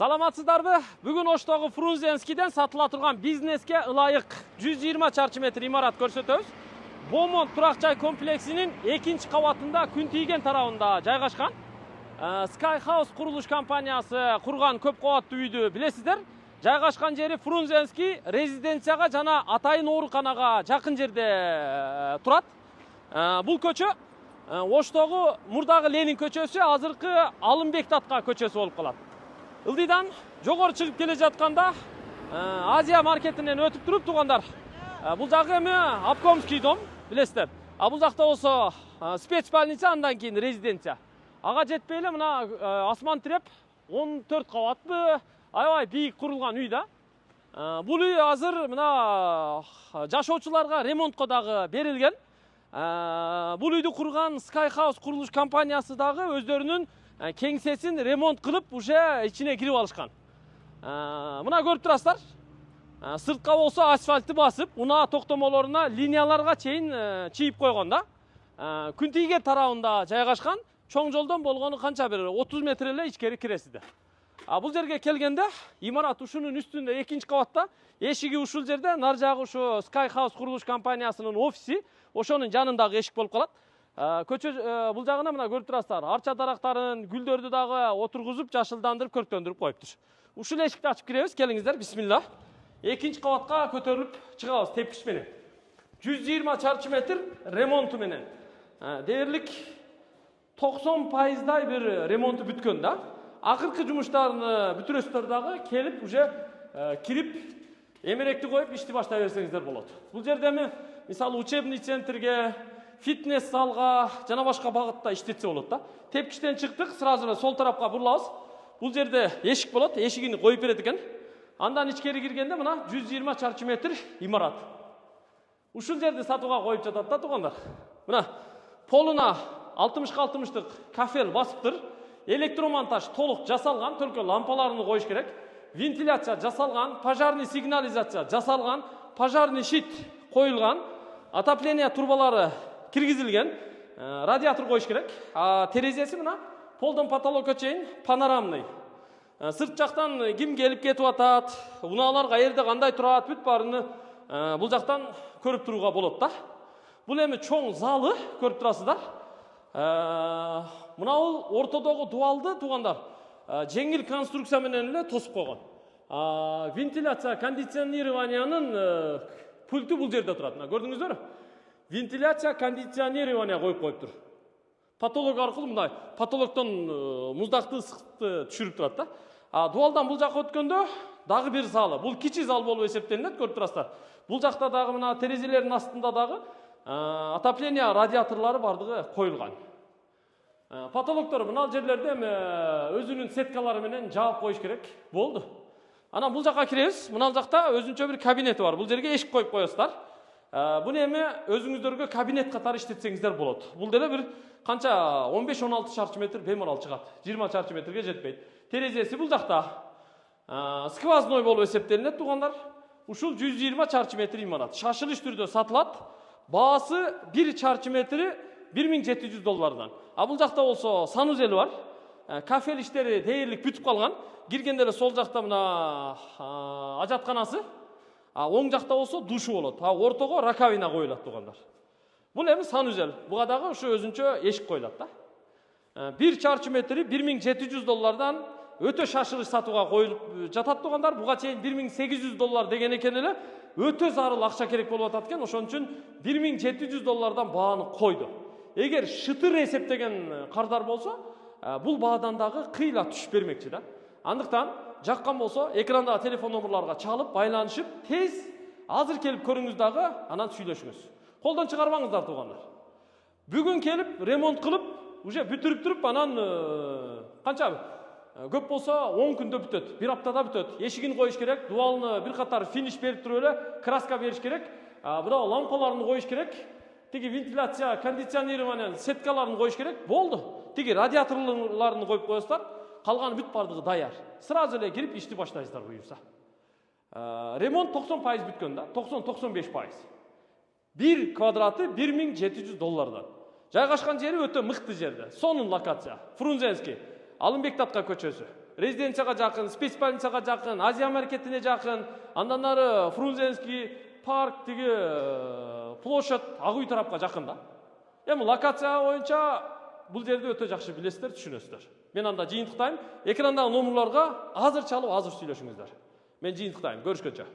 Саламатсыздарбы? Бүгүн Оштогу Фрунзенскийден сатыла турган бизнеске ылайык 120 чарчы метр имарат көрсөтөбүз. Бомонт турак жай комплексинин 2-кабатында күн тийген тарабында жайгашкан. Sky House курулуш компаниясы курган көп кабаттуу үйдү билесиздер. Жайгашкан жери Фрунзенский резиденцияга жана атайын ооруканага жакын жерде турат. Бул көчө Оштогу мурдагы Ленин көчөсү, азыркы Алымбек Татка көчөсү болуп калат. Ылдыйдан жогору чыгып келе жатканда Азия маркетинен өтүп туруп тугандар. Бул жагы эми Обкомский дом, билесиздер. Бул жакта болсо спецбольница, андан кийин резиденция. Ага жетпей эле мына асман тиреп 14 кабатты аябай бийик курулган үй да. Бул үй азыр мына жашоочуларга ремонтко дагы берилген. Бул үйдү курган Sky House курулуш компаниясы дагы өздөрүнүн кеңсесин ремонт кылып уже ичине кирип алышкан. Мына көрүп турасыздар. Сыртка болсо асфальтты басып, унаа токтомолоруна линияларга чейин чийип койгон да. Күн тийген тарабында жайгашкан. Чоң жолдон болгону канча бир 30 метр эле ичкери киресиздер. Бул жерге келгенде имарат ушунун үстүндө 2-кабатта, эшиги ушул жерде, нар жагы ушу Sky House курулуш компаниясынын офиси, ошонун жанындагы эшик болуп калат. Көчө бул жагына мына көрүп турасыздар. Арча дарактарын, гүлдөрдү дагы отургузуп, жашылдандырып, көрктөндүрүп коюптур. Ушул эшикти ачып киребиз, келиңиздер, бисмилла. 2-кабатка көтөрүлүп чыгабыз тепкич менен. 120 чарчы метр ремонту менен. Дээрлик 90%дай бир ремонту бүткөн да. Акыркы жумуштарын бүтүрөсүздөр дагы келип уже кирип эмеректи коюп ишти баштай берсеңиздер болот. Бул жерде эми мисалы учебный центрге, фитнес залга жана башка багытта иштетсе болот да. Тепкичтен чыктык, сразу эле сол тарапка бурулабыз. Бул жерде эшик болот, эшигин коюп берет экен. Андан ичкери киргенде мына 120 чарчы метр имарат. Ушул жерди сатууга коюп жатат да туугандар. Мына полуна 60-60-тык кафел басыптыр. Электромонтаж толук жасалган, только лампаларын коюш керек. Вентиляция жасалган, пожарный сигнализация жасалган, пожарный щит коюлган, отопление турбалары киргизилген, радиатор коюш керек. Терезеси мына полдон потолокко чейин панорамный. Сырт жактан ким келип кетип атат, унаалар каерде кандай турат, бүт баарыны бул жактан көрүп турууга болот да. Бул эми чоң залы көрүп турасыздар. Мына бул ортодогу дуалды туугандар жеңил конструкция менен эле тосуп койгон. Вентиляция, кондиционированиянын пульту бул жерде турат. Көрдүңүздөрбү? Вентиляция, кондиционирование коюп коюптур. Потолок аркылуу мындай потолоктон муздакты ысыкты түшүрүп турат да. Дуалдан бул жакка өткөндө дагы бир залы. Бул кичи зал болуп эсептелинет, көрүп турасыздар. Бул жакта дагы мына терезелердин астында дагы отопление радиаторлары бардыгы коюлган. Потолоктор мына жерлерде өзүнүн сеткалары менен жаап коюш керек. Болду. Анан бул жакка киребиз. Мына жакта өзүнчө бир кабинети бар. Бул жерге эшик коюп коесуздар. Буну эми өзүңүздөргө кабинет катары иштетсеңиздер болот. Бул деле бир канча 15-16 чарчы метр беморал чыгат. 20 чарчы метрге жетпейт. Терезеси бул жакта. Сквозной болуп эсептелинет туугандар. Ушул 120 чарчы метр имарат. Шашылыш түрдө сатылат. Баасы 1 чарчы метри $1700. Бул жакта болсо санузели бар. Кафел иштери дээрлик бүтүп калган. Киргенде эле сол жакта мына ажатканасы. Оң жакта болсо душу болот. Ортого раковина коюлат туугандар. Бул эми санузел. Буга дагы ушу өзүнчө эшик коюлат да. 1 чарчы метри $1800 өтө шашылыш сатууга коюлуп жатат туугандар. Буга чейин $1800 деген экен эле. Өтө зарыл акча керек болуп атат экен. Ошон үчүн $1700 бааны койду. Эгер шытыр эсептеген кардар болсо, бул баадан дагы кыйла түшүп бермекчи да. Андыктан жаккан болсо, экрандагы телефон номерларга чалып, байланышып, тез азыр келип көрүңүз дагы, анан сүйлөшүңүз. Колдон чыгарбаңыздар туугандар. Бүгүн келип, ремонт кылып, уже бүтүрүп туруп, анан канча көп болсо 10 күндө бүтөт, 1 аптада бүтөт. Эшигин коюш керек, дуалыны бир катар финиш берип туруп эле, краска бериш керек, бирок лампаларын коюш керек. Тиги вентиляция, кондиционирование сеткаларын коюш керек. Болду. Тиги радиаторларын коюп коесуздар. Калганы бүт бардыгы даяр. Сразу эле кирип ишти баштайсыздар буюрса. Ремонт 90% бүткөн да, 90-95%. 1 квадраты $1700. Жайгашкан жери өтө мыкты жерде. Сонун локация. Фрунзенский, Алымбек Татка көчөсү. резиденцияга жакын, спецбольницага жакын, Азия маркетине жакын, андан ары Фрунзенский парк, тиги площадь ак үй тарапка жакын да. Эми локация боюнча бул жерди өтө жакшы билесиздер, түшүнөсүздөр. Мен анда жыйынтыктайм. Экрандагы номерлорго азыр чалып, азыр сүйлөшүңүздөр. Мен жыйынтыктайм. Көрүшкөнчө.